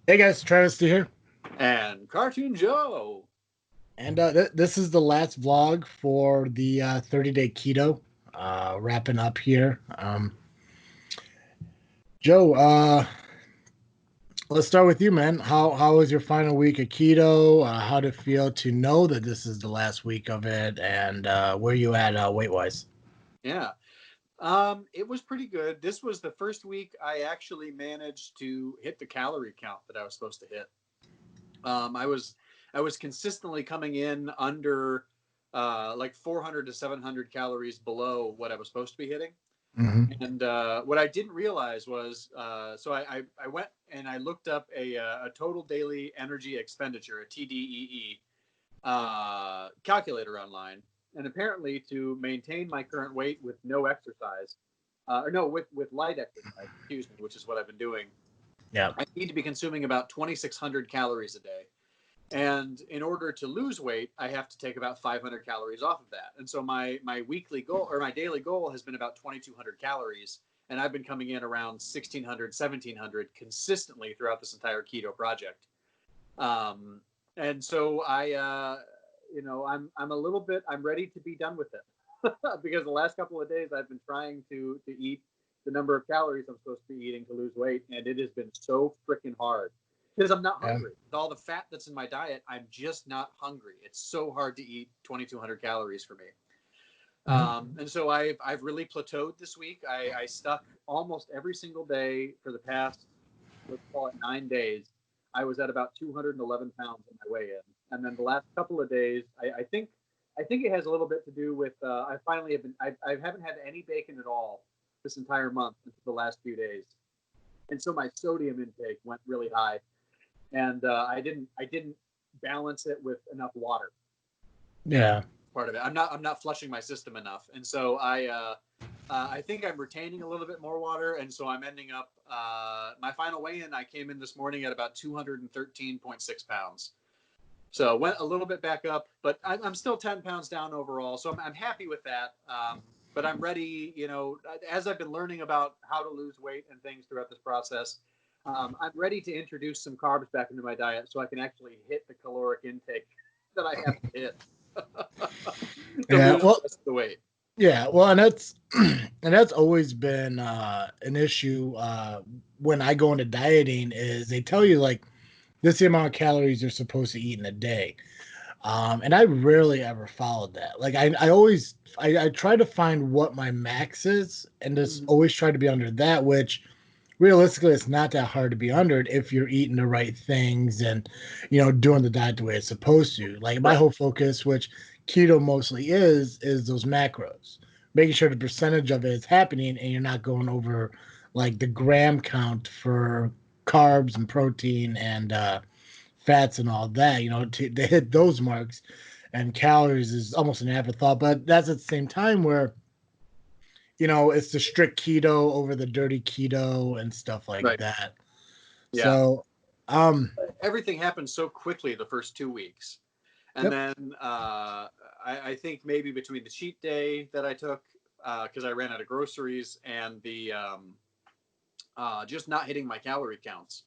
Hey guys, Travis here, And Cartoon Joe. and this is the last vlog for the 30-day keto. Wrapping up here. Joe, let's start with you, man. How was your final week of keto? How did it feel to know that this is the last week of it, and where you at weight wise? Yeah. It was pretty good. This was the first week I actually managed to hit the calorie count that I was supposed to hit. I was consistently coming in under like 400 to 700 calories below what I was supposed to be hitting. Mm-hmm. And what I didn't realize was, so I went and I looked up a total daily energy expenditure, a TDEE, calculator online. And apparently, to maintain my current weight with no exercise, or no, with light exercise, excuse me, which is what I've been doing, Yeah. I need to be consuming about 2,600 calories a day. And in order to lose weight, I have to take about 500 calories off of that. And so my weekly goal or my daily goal has been about 2,200 calories. And I've been coming in around 1,600, 1,700 consistently throughout this entire keto project. Um, and so I'm a little bit, I'm ready to be done with it because the last couple of days I've been trying to eat the number of calories I'm supposed to be eating to lose weight. And it has been so freaking hard because I'm not Yeah. hungry. With all the fat that's in my diet, I'm just not hungry. It's so hard to eat 2,200 calories for me. Mm-hmm. And so I've really plateaued this week. I stuck almost every single day for the past, let's call it 9 days. I was at about 211 pounds on my way in, and then the last couple of days, I think it has a little bit to do with I finally have been I haven't had any bacon at all this entire month until the last few days, and so my sodium intake went really high, and I didn't balance it with enough water. Yeah. Part of it. I'm not flushing my system enough, and so I think I'm retaining a little bit more water, and so I'm ending up. My final weigh-in, I came in this morning at about 213.6 pounds. So went a little bit back up, but I'm still 10 pounds down overall. So I'm happy with that. But I'm ready. As I've been learning about how to lose weight and things throughout this process, I'm ready to introduce some carbs back into my diet so I can actually hit the caloric intake that I have to hit to Yeah. lose the Well, rest of the weight. yeah, well, and that's and that's always been an issue when I go into dieting. Is they tell you like this is the amount of calories you're supposed to eat in a day, and I rarely ever followed that. Like I try to find what my max is, and just Mhm. always try to be under that. Which realistically, it's not that hard to be under it if you're eating the right things and doing the diet the way it's supposed to. Like my Right. whole focus, which keto mostly is those macros, making sure the percentage of it is happening and you're not going over like the gram count for carbs and protein and fats and all that. To hit those marks, and calories is almost an afterthought. But that's at the same time where it's the strict keto over the dirty keto and stuff like Right. that. Yeah. So, um, Everything happened so quickly the first 2 weeks. And yep. then I think maybe between the cheat day that I took, because I ran out of groceries, and the just not hitting my calorie counts,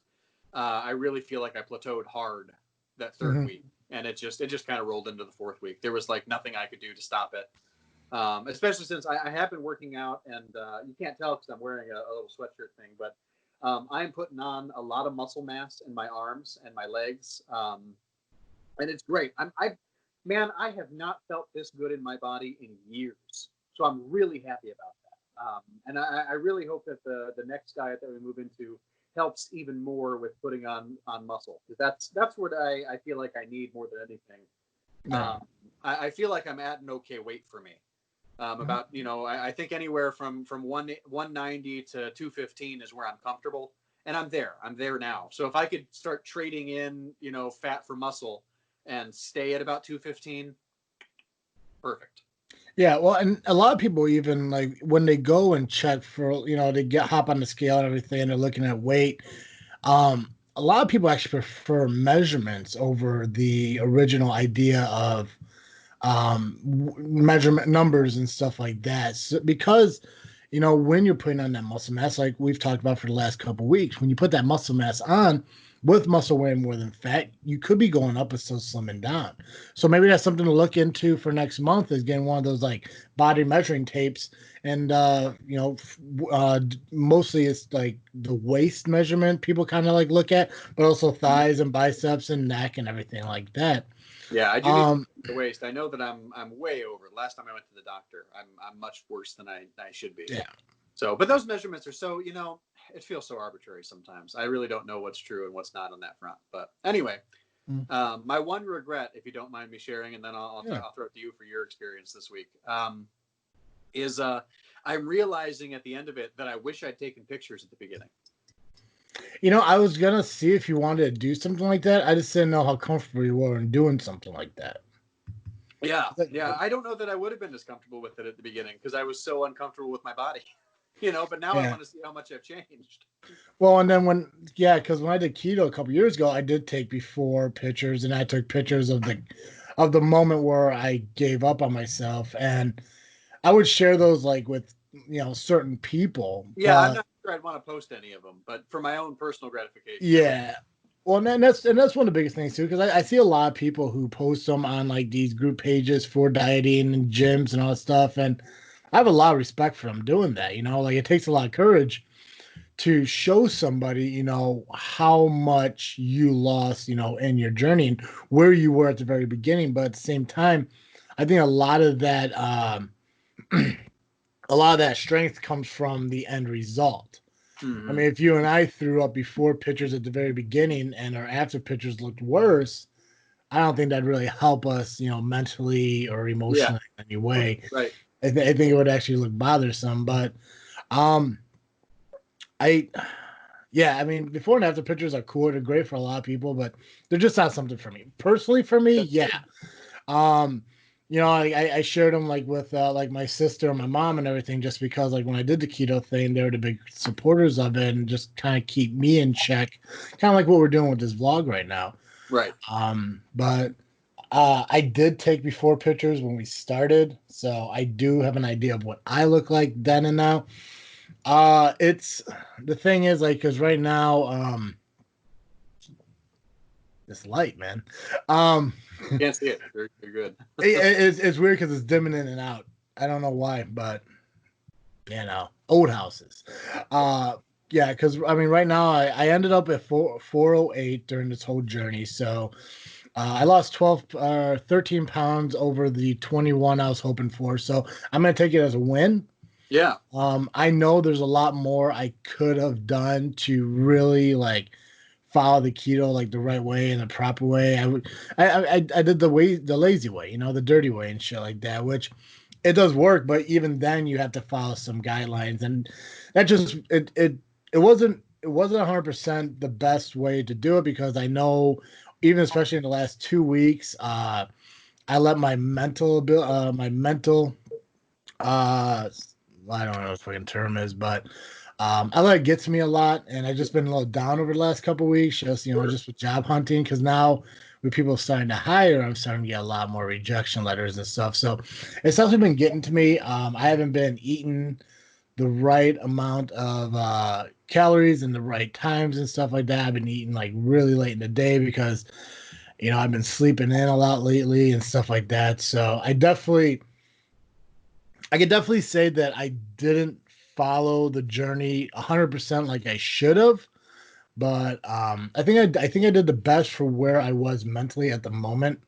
I really feel like I plateaued hard that third Hmm. week. And it just kind of rolled into the fourth week. There was like nothing I could do to stop it. Especially since I have been working out, and you can't tell because I'm wearing a little sweatshirt thing, but I'm putting on a lot of muscle mass in my arms and my legs, and it's great. Man, I have not felt this good in my body in years, so I'm really happy about that. And I really hope that the next diet that we move into helps even more with putting on muscle, because that's what I feel like I need more than anything. Yeah. Um, I feel like I'm at an okay weight for me. About I think anywhere from 190 to 215 is where I'm comfortable, and I'm there. I'm there now. So if I could start trading in fat for muscle and stay at about 215, perfect. Yeah. Well, and a lot of people even like when they go and check for, they get hop on the scale and everything, and they're looking at weight. A lot of people actually prefer measurements over the original idea of measurement numbers and stuff like that. So, because when you're putting on that muscle mass, like we've talked about for the last couple of weeks, when you put that muscle mass on, with muscle weighing more than fat, you could be going up and still slimming down. So maybe that's something to look into for next month, is getting one of those like body measuring tapes. And mostly it's like the waist measurement people kind of like look at, but also thighs and biceps and neck and everything like that. Yeah, I do need to the waist. I know that I'm way over. Last time I went to the doctor, I'm much worse than I should be. Yeah. So, but those measurements are so, it feels so arbitrary sometimes. I really don't know what's true and what's not on that front. But anyway, my one regret, if you don't mind me sharing, and then I'll throw it to you for your experience this week, is I'm realizing at the end of it that I wish I'd taken pictures at the beginning. I was gonna see if you wanted to do something like that. I just didn't know how comfortable you were in doing something like that. Yeah. I don't know that I would have been as comfortable with it at the beginning because I was so uncomfortable with my body. But now I want to see how much I've changed. Well, and then because when I did keto a couple years ago, I did take before pictures, and I took pictures of the moment where I gave up on myself, and I would share those like with certain people. Yeah, I'm not sure I'd want to post any of them, but for my own personal gratification. Yeah. Well, and that's one of the biggest things too, because I see a lot of people who post them on like these group pages for dieting and gyms and all that stuff, and I have a lot of respect for them doing that. Like it takes a lot of courage to show somebody, how much you lost, in your journey and where you were at the very beginning. But at the same time, I think a lot of that, strength comes from the end result. Mm-hmm. I mean, if you and I threw up before pictures at the very beginning and our after pictures looked worse, I don't think that'd really help us, mentally or emotionally in any way. Right. I think it would actually look bothersome. But I mean, before and after pictures are cool. They're great for a lot of people, but they're just not something for me. Personally, for me, yeah. I shared them like with like my sister and my mom and everything, just because like when I did the keto thing, they were the big supporters of it and just kind of keep me in check, kind of like what we're doing with this vlog right now. Right. But I did take before pictures when we started, so I do have an idea of what I look like then and now. It's the thing is like because right now, this light, man. Can't see it. You're good. It's weird because it's dimming in and out. I don't know why, but old houses. Yeah, because I mean, right now I ended up at 408 during this whole journey. So I lost 13 pounds over the 21 I was hoping for. So I'm gonna take it as a win. Yeah. I know there's a lot more I could have done to really like follow the keto like the right way and the proper way. I did the lazy way, the dirty way and shit like that, which it does work, but even then you have to follow some guidelines, and that just it wasn't 100% the best way to do it, because I know even especially in the last 2 weeks, I let my mental I don't know what the fucking term is, but I let it get to me a lot, and I've just been a little down over the last couple of weeks, just just with job hunting, because now with people starting to hire, I'm starting to get a lot more rejection letters and stuff. So it's actually been getting to me. I haven't been eating the right amount of calories and the right times and stuff like that. I've been eating like really late in the day because I've been sleeping in a lot lately and stuff like that. So I could definitely say that I didn't follow the journey 100% like I should have, but I think I did the best for where I was mentally at the moment.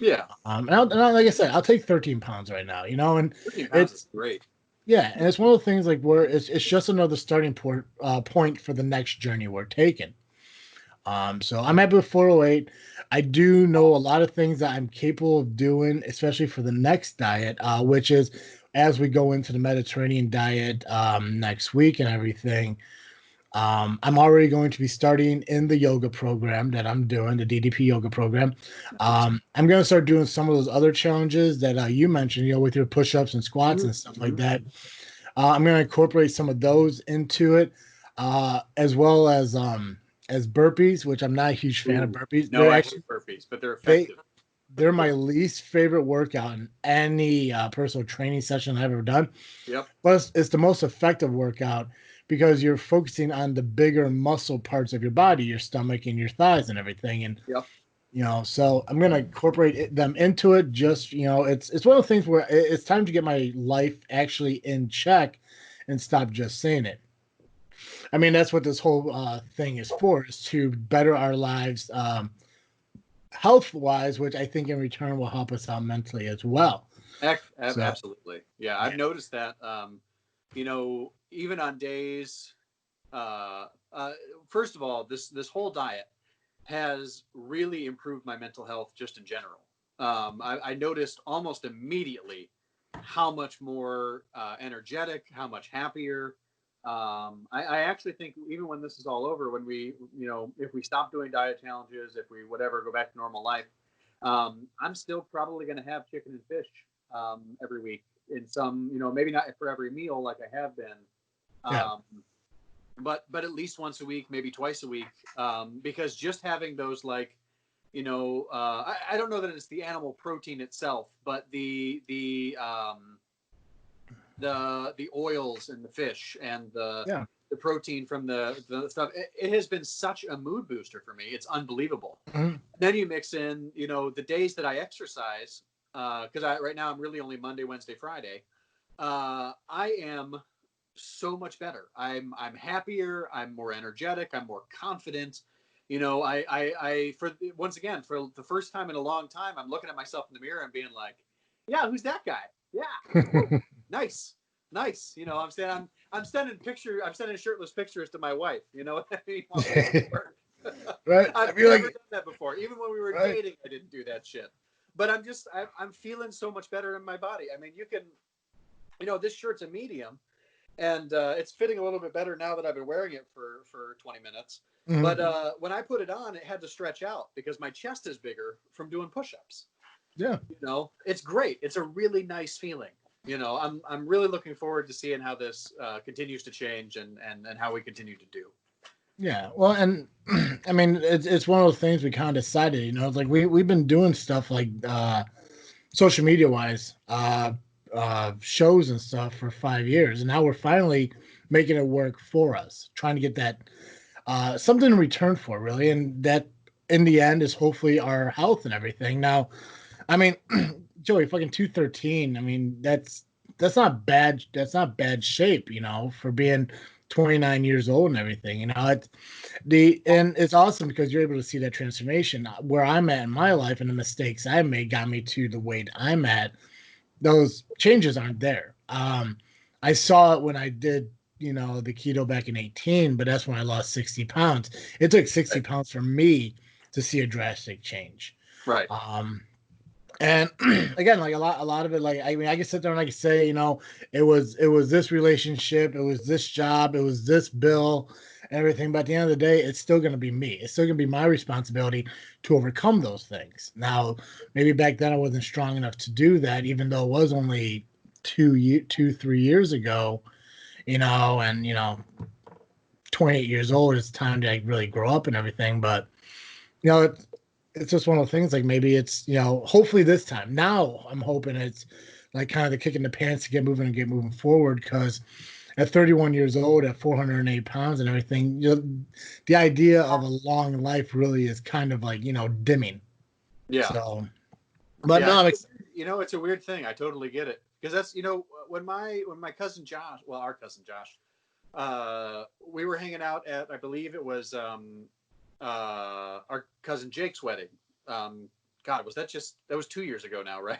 Yeah. Like I said, I'll take 13 pounds right now, and 13 pounds is great. Yeah, and it's one of the things like where it's just another starting point for the next journey we're taking. So I'm happy with 408. I do know a lot of things that I'm capable of doing, especially for the next diet, which is as we go into the Mediterranean diet next week and everything. I'm already going to be starting in the yoga program that I'm doing, the DDP yoga program. I'm going to start doing some of those other challenges that you mentioned, with your push-ups and squats and stuff like that. I'm going to incorporate some of those into it, as well as burpees, which I'm not a huge fan of burpees. No, I hate burpees, but they're effective. They're my least favorite workout in any personal training session I've ever done. Yep. But it's the most effective workout because you're focusing on the bigger muscle parts of your body, your stomach and your thighs and everything. And Yep. so I'm gonna incorporate them into it. Just it's one of the things where it's time to get my life actually in check and stop just saying it. I mean, that's what this whole thing is for, is to better our lives health wise, which I think in return will help us out mentally as well. So Absolutely. Yeah, I've yeah, noticed that. Even on days. Uh, uh, First of all, this whole diet has really improved my mental health just in general. I noticed almost immediately how much more energetic, how much happier. I actually think even when this is all over, when if we stop doing diet challenges, if we whatever go back to normal life, I'm still probably going to have chicken and fish every week in some, maybe not for every meal like I have been. yeah, Um, but at least once a week, maybe twice a week, because just having those I don't know that it's the animal protein itself, but the oils in the fish and yeah. the protein from the stuff. It has been such a mood booster for me. It's unbelievable. Mhm. Then you mix in, the days that I exercise, because right now I'm really only Monday, Wednesday, Friday. I am so much better. I'm happier. I'm more energetic. I'm more confident. For once again, for the first time in a long time, I'm looking at myself in the mirror and being like, yeah, who's that guy? Yeah, whoa, nice, nice. I'm sending shirtless pictures to my wife. You know what I mean? While we go to work. Right. I I've feel never like done that before. Even when we were right. dating, I didn't do that shit. But I'm feeling so much better in my body. I mean, this shirt's a medium, and it's fitting a little bit better now that I've been wearing it for 20 minutes. Mhm. But when I put it on, it had to stretch out because my chest is bigger from doing push-ups. Yeah. It's great. It's a really nice feeling. I'm really looking forward to seeing how this continues to change and how we continue to do. Yeah. Well, and I mean, it's one of those things we kind of decided. It's like we've been doing stuff like social media wise, shows and stuff for 5 years, and now we're finally making it work for us. Trying to get that something in return for, really, and that in the end is hopefully our health and everything. Now, I mean, Joey, fucking 213. I mean, that's not bad. That's not bad shape, for being 29 years old and everything. And it's awesome because you're able to see that transformation. Where I'm at in my life and the mistakes I made got me to the weight I'm at. Those changes aren't there. I saw it when I did, the keto back in 18, but that's when I lost 60 pounds. It took 60 Right. pounds for me to see a drastic change. Right. Um, and again, like a lot of it, like I mean, I can sit there and I can say, it was this relationship, it was this job, it was this bill, and everything. But at the end of the day, it's still going to be me. It's still going to be my responsibility to overcome those things. Now, maybe back then I wasn't strong enough to do that, even though it was only 3 years ago. And 28 years old, it's time to like, really grow up and everything. But you know, it's just one of the things. Like maybe it's hopefully this time. Now I'm hoping it's like kind of the kick in the pants to get moving and get moving forward. Because at 31 years old, at 408 pounds and everything, the idea of a long life really is kind of like dimming. Yeah. So, but Yeah. no, It's a weird thing. I totally get it because that's when my cousin Josh, well, our cousin Josh, we were hanging out at, I believe it was our cousin Jake's wedding. God, that was 2 years ago now, right?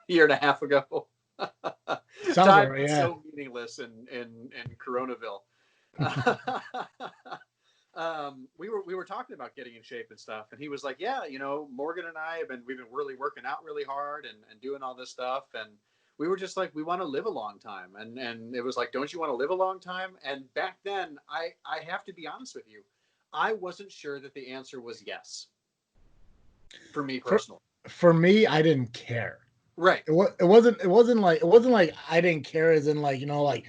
A year and a half ago. sounds Time alright. is Yeah. so meaningless in Coronaville. We were talking about getting in shape and stuff, and he was like, "Yeah, Morgan and I we've been really working out really hard and doing all this stuff, and we were just like, we want to live a long time, and it was like, don't you want to live a long time?" And back then, I have to be honest with you, I wasn't sure that the answer was yes for me For personally. for me, I didn't care. Right. It wasn't like I didn't care as in like like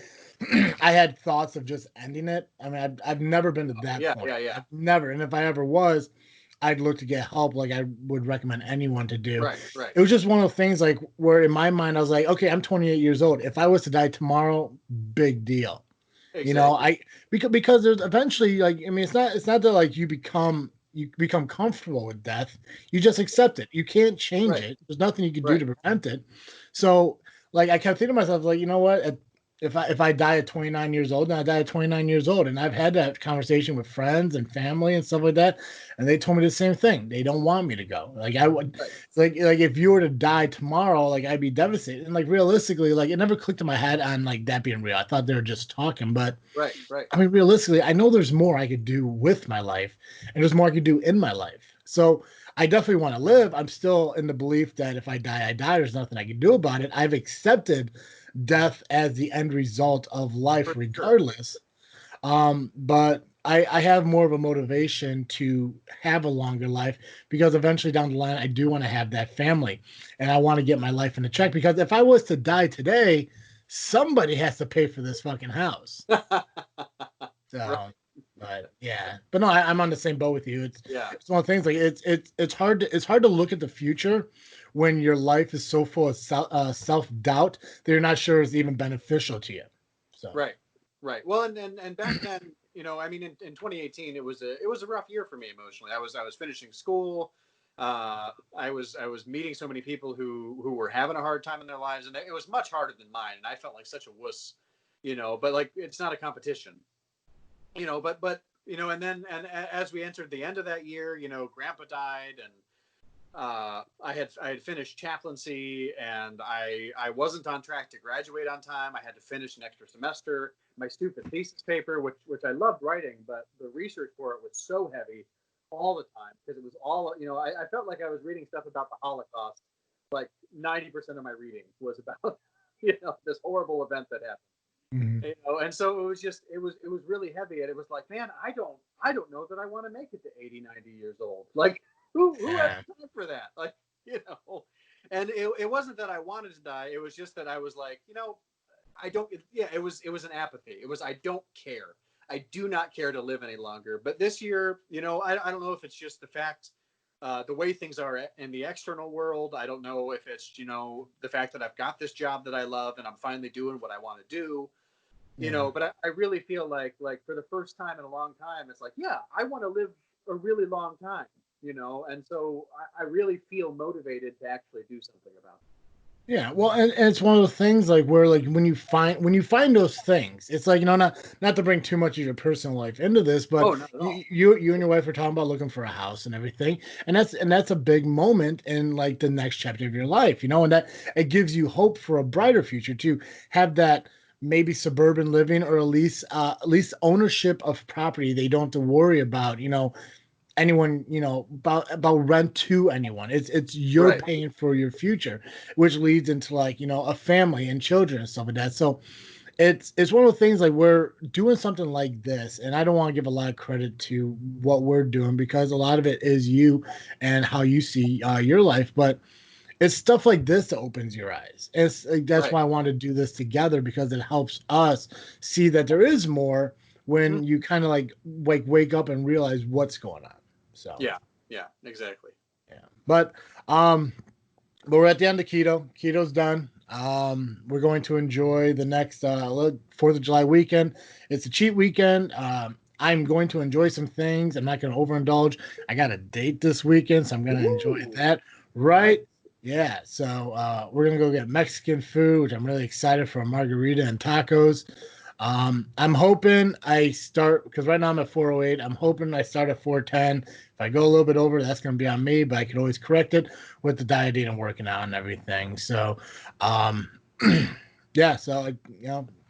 I had thoughts of just ending it. I mean, I've never been to that Yeah, point. yeah, yeah. I've never, and if I ever was, I'd look to get help like I would recommend anyone to do. Right, right. It was just one of the things like where in my mind I was like, okay, I'm 28 years old. If I was to die tomorrow, big deal. Exactly. Because there's eventually, like, I mean, it's not that like you become comfortable with death. You just accept it. You can't change Right. it. There's nothing you can do Right. to prevent it. So, like, I kept thinking to myself, like, you know what? If I die at 29 years old, then I die at 29 years old. And I've had that conversation with friends and family and stuff like that, and they told me the same thing. They don't want me to go. Like, I would, Right. it's like if you were to die tomorrow, like, I'd be devastated. And like, realistically, like, it never clicked in my head on like that being real. I thought they were just talking, but Right. Right. I mean, realistically, I know there's more I could do with my life, and there's more I could do in my life. So I definitely want to live. I'm still in the belief that if I die, I die. There's nothing I can do about it. I've accepted death as the end result of life, For sure. regardless. But I have more of a motivation to have a longer life because eventually down the line, I do want to have that family, and I want to get my life in a check. Because if I was to die today, somebody has to pay for this fucking house. Right. So, but yeah, but no, I'm on the same boat with you. It's Yeah. it's one of the things, like, it's hard to look at the future when your life is so full of self doubt that you're not sure it's even beneficial to you. So Right. Right. Well, and back then, I mean, in 2018, it was a rough year for me emotionally. I was finishing school. I was meeting so many people who were having a hard time in their lives, and it was much harder than mine. And I felt like such a wuss, But like, it's not a competition, but as we entered the end of that year, Grandpa died, and I had finished chaplaincy, and I wasn't on track to graduate on time. I had to finish an extra semester. My stupid thesis paper, which I loved writing, but the research for it was so heavy all the time because it was all I felt like I was reading stuff about the Holocaust. Like 90% of my reading was about this horrible event that happened. mhm. And so it was really heavy, and it was like, man, I don't know that I want to make it to 80, 90 years old. Like, who has Yeah. time for that? Like, and it wasn't that I wanted to die. It was just that I was like, I don't. Yeah, it was an apathy. It was, I don't care. I do not care to live any longer. But this year, I don't know if it's just the fact, the way things are in the external world. I don't know if it's the fact that I've got this job that I love and I'm finally doing what I want to do. Yeah. But I really feel like for the first time in a long time, it's like, yeah, I want to live a really long time, and so I really feel motivated to actually do something about it. Yeah, well, and it's one of those things, like, where, like, when you find those things, it's like, not to bring too much of your personal life into this, but Oh, not at all. you and your wife are talking about looking for a house and everything, and that's a big moment in, like, the next chapter of your life, and that it gives you hope for a brighter future to have that maybe suburban living, or at least ownership of property. They don't have to worry about, anyone, about rent to anyone. It's you're Right. paying for your future, which leads into, like, a family and children and stuff like that. So it's one of the things, like, we're doing something like this, and I don't want to give a lot of credit to what we're doing because a lot of it is you and how you see your life, but it's stuff like this that opens your eyes. It's like, that's Right. why I want to do this together, because it helps us see that there is more Mhm. when you kind of like wake up and realize what's going on. So Yeah. Yeah. Exactly. yeah, um, but we're at the end of keto. Keto's done. We're going to enjoy the next 4th of July weekend. It's a cheat weekend. I'm going to enjoy some things. I'm not going to overindulge. I got a date this weekend, so I'm going to enjoy Ooh. that. Nice. Right? Yeah. So we're going to go get Mexican food, which I'm really excited for, a margarita and tacos. I'm hoping I start, because right now I'm at 408. I'm hoping I start at 410. If I go a little bit over, that's going to be on me, but I can always correct it with the dieting and working out and everything. So, um, yeah. So,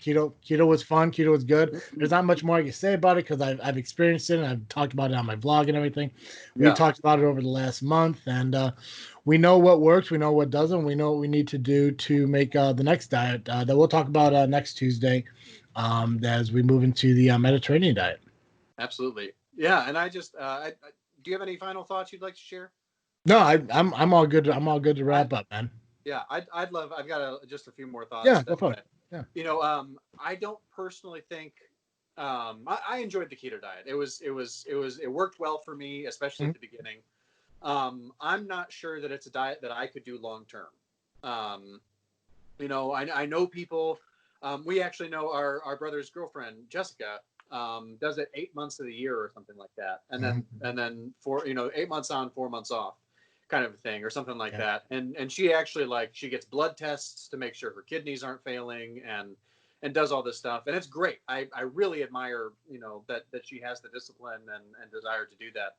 keto was fun. Keto was good. There's not much more I can say about it because I've experienced it and I've talked about it on my blog and everything. We Yeah. talked about it over the last month, and we know what works. We know what doesn't. We know what we need to do to make the next diet that we'll talk about next Tuesday, as we move into the Mediterranean diet. Absolutely. Yeah. And do you have any final thoughts you'd like to share? No, I'm all good. I'm all good to I wrap up, man. Yeah, I'd love. I've got just a few more thoughts Yeah, go that, for it. Yeah. I don't personally think. I enjoyed the keto diet. It worked well for me, especially Mhm. at the beginning. I'm not sure that it's a diet that I could do long term. Um, I know people. We actually know our brother's girlfriend, Jessica, does it 8 months of the year or something like that. And then 8 months on, 4 months off kind of thing or something like that. And she actually she gets blood tests to make sure her kidneys aren't failing and does all this stuff. And it's great. I really admire, that she has the discipline and desire to do that.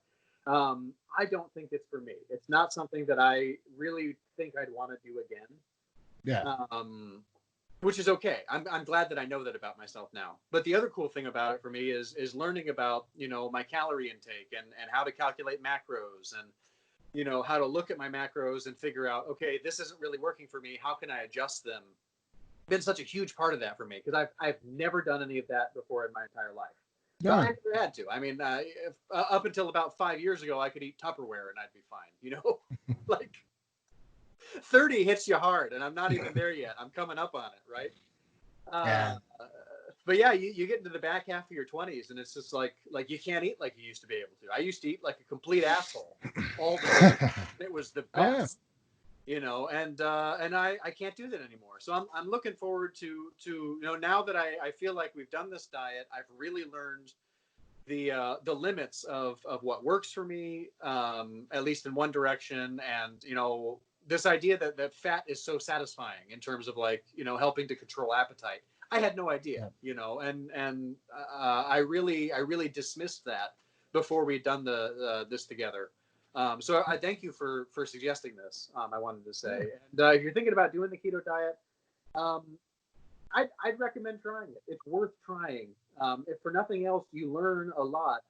I don't think it's for me. It's not something that I really think I'd want to do again. Yeah. Which is okay. I'm glad that I know that about myself now. But the other cool thing about it for me is learning about, my calorie intake and how to calculate macros and, how to look at my macros and figure out, okay, this isn't really working for me. How can I adjust them? Been such a huge part of that for me because I've never done any of that before in my entire life. So I never had to. I mean, up until about 5 years ago, I could eat Tupperware and I'd be fine. Like 30 hits you hard, and I'm not even there yet. I'm coming up on it, right? But yeah, you get into the back half of your 20s, and it's just like you can't eat like you used to be able to. I used to eat like a complete asshole all the time. It was the best, and I can't do that anymore. So I'm looking forward to now that I feel like we've done this diet, I've really learned the limits of what works for me, at least in one direction, and this idea that fat is so satisfying in terms of helping to control appetite. I had no idea, and I really dismissed that before we'd done this together. So I thank you for suggesting this. I wanted to say, and if you're thinking about doing the keto diet, I'd recommend trying it. It's worth trying. If for nothing else, you learn a lot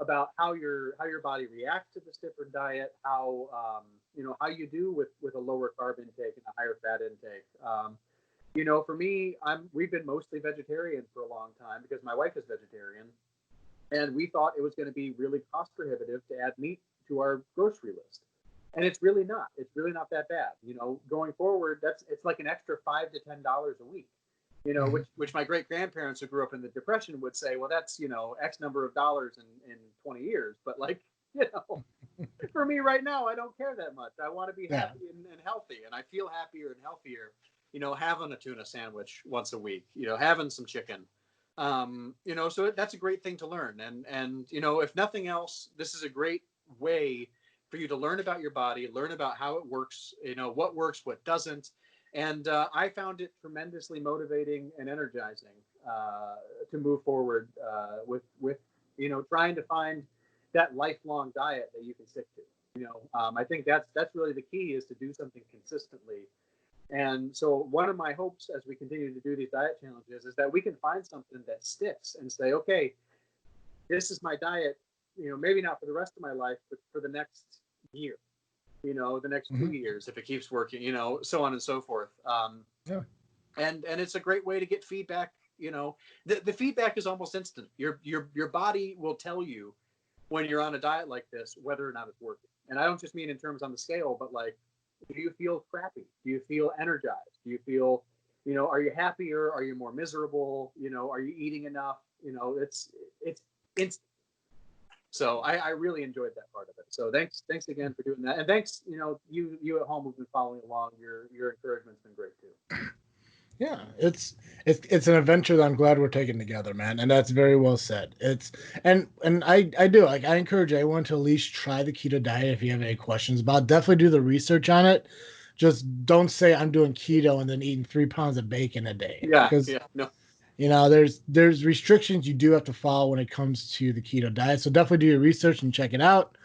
about how your body reacts to this different diet, how you do with a lower carb intake and a higher fat intake. For me, we've been mostly vegetarian for a long time because my wife is vegetarian, and we thought it was going to be really cost prohibitive to add meat to our grocery list. And it's really not. It's really not that bad. Going forward, it's like an extra $5 to $10 a week. Which my great grandparents who grew up in the Depression would say, well, that's, X number of dollars in 20 years. But for me right now, I don't care that much. I want to be happy and healthy. And I feel happier and healthier, having a tuna sandwich once a week, having some chicken, so that's a great thing to learn. And if nothing else, this is a great way for you to learn about your body, learn about how it works, what works, what doesn't. And I found it tremendously motivating and energizing to move forward with trying to find that lifelong diet that you can stick to. I think that's really the key, is to do something consistently. And so one of my hopes as we continue to do these diet challenges is that we can find something that sticks and say, okay, this is my diet, maybe not for the rest of my life, but for the next year. The next 2 years, if it keeps working, so on and so forth. And it's a great way to get feedback. The feedback is almost instant. Your body will tell you when you're on a diet like this whether or not it's working. And I don't just mean in terms on the scale, but do you feel crappy? Do you feel energized? Do you feel, are you happier? Are you more miserable? Are you eating enough? It's instant. So I really enjoyed that part of it. So thanks again for doing that, and thanks you at home who've been following along. Your encouragement's been great too. Yeah, it's an adventure that I'm glad we're taking together, man, and that's very well said. And I do, I encourage everyone to at least try the keto diet if you have any questions about it. Definitely do the research on it. Just don't say I'm doing keto and then eating 3 pounds of bacon a day. No. There's restrictions you do have to follow when it comes to the keto diet. So definitely do your research and check it out.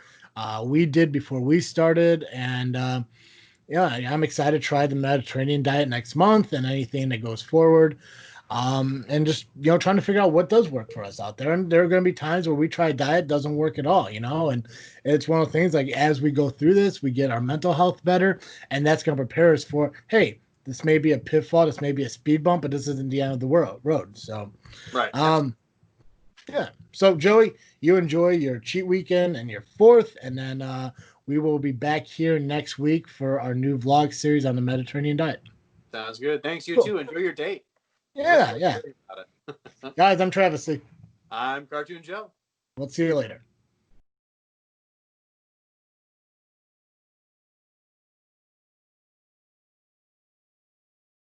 We did before we started, and I'm excited to try the Mediterranean diet next month and anything that goes forward. And just trying to figure out what does work for us out there. And there are going to be times where we try diet, doesn't work at all, and it's one of the things, as we go through this, we get our mental health better, and that's going to prepare us for, hey, this may be a pitfall, this may be a speed bump, but this isn't the end of the road. So, right. Yeah. So, Joey, you enjoy your cheat weekend and your 4th, and then we will be back here next week for our new vlog series on the Mediterranean diet. Sounds good. Thanks, you too. Enjoy your date. Yeah. Guys, I'm Travis. I'm Cartoon Joe. We'll see you later.